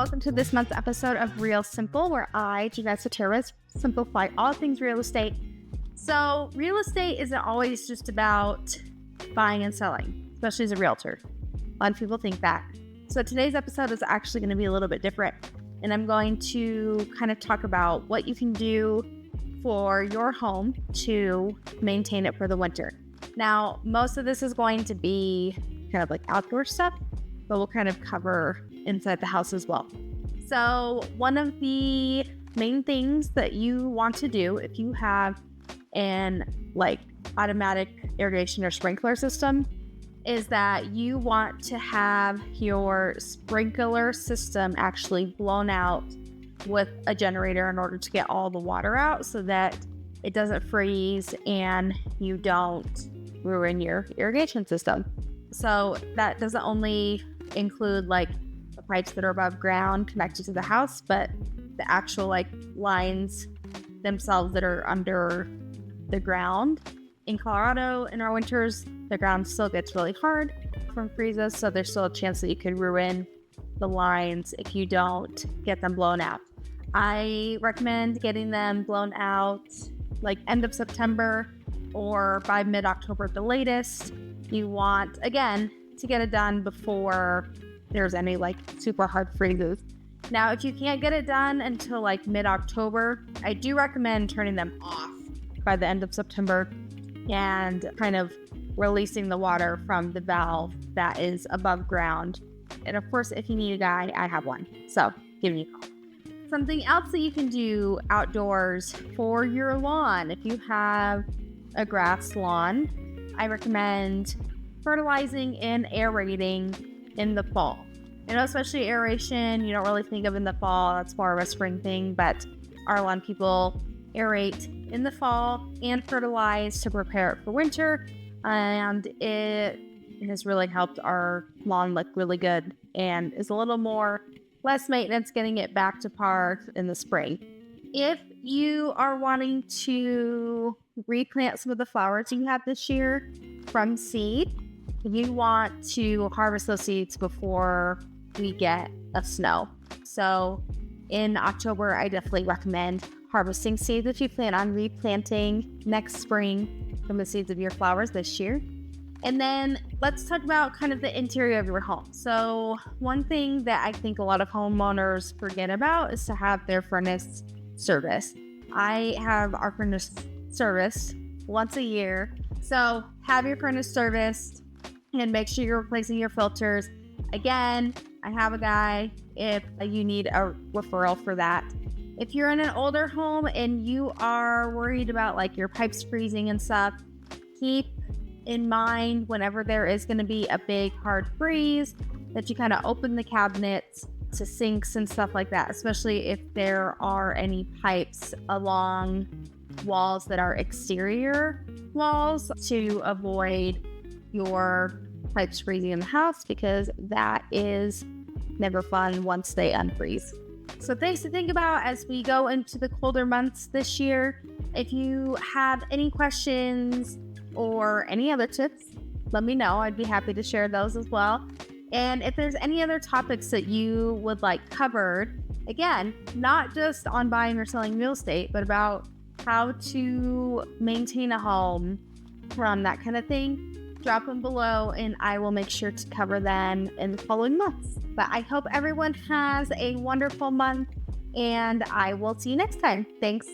welcome to this month's episode of Real Simple, where I, Jenessa Turbes, simplify all things real estate. So real estate isn't always just about buying and selling, especially as a realtor. A lot of people think that. So today's episode is actually going to be a little bit different, and I'm going to kind of talk about what you can do for your home to maintain it for the winter. Now, most of this is going to be kind of like outdoor stuff, but we'll kind of cover inside the house as well. So one of the main things that you want to do if you have an automatic irrigation or sprinkler system is that you want to have your sprinkler system actually blown out with a generator in order to get all the water out so that it doesn't freeze and you don't ruin your irrigation system. So that doesn't only include the pipes that are above ground connected to the house, but the actual lines themselves that are under the ground. In Colorado, in our winters, the ground still gets really hard from freezes, so there's still a chance that you could ruin the lines if you don't get them blown out. I recommend getting them blown out end of September or by mid-October at the latest. You want, again, to get it done before there's any super hard freezes. Now, if you can't get it done until mid-October, I do recommend turning them off by the end of September and kind of releasing the water from the valve that is above ground. And of course, if you need a guy, I have one. So give me a call. Something else that you can do outdoors for your lawn, if you have a grass lawn, I recommend fertilizing and aerating in the fall. I know especially aeration, you don't really think of in the fall, that's more of a spring thing, but our lawn people aerate in the fall and fertilize to prepare it for winter, and it has really helped our lawn look really good and is a little less maintenance getting it back to par in the spring. If you are wanting to replant some of the flowers you have this year from seed, you want to harvest those seeds before we get a snow. So in October, I definitely recommend harvesting seeds if you plan on replanting next spring from the seeds of your flowers this year. And then let's talk about kind of the interior of your home. So one thing that I think a lot of homeowners forget about is to have their furnace serviced. I have our furnace serviced once a year. So have your furnace serviced and make sure you're replacing your filters. Again, I have a guy if you need a referral for that. If you're in an older home and you are worried about your pipes freezing and stuff, keep in mind whenever there is going to be a big hard freeze that you kind of open the cabinets to sinks and stuff like that, especially if there are any pipes along walls that are exterior walls, to avoid your pipes freezing in the house, because that is never fun once they unfreeze. So things to think about as we go into the colder months this year. If you have any questions or any other tips, let me know. I'd be happy to share those as well. And if there's any other topics that you would like covered, again, not just on buying or selling real estate, but about how to maintain a home, that kind of thing, drop them below and I will make sure to cover them in the following months. But I hope everyone has a wonderful month and I will see you next time. Thanks.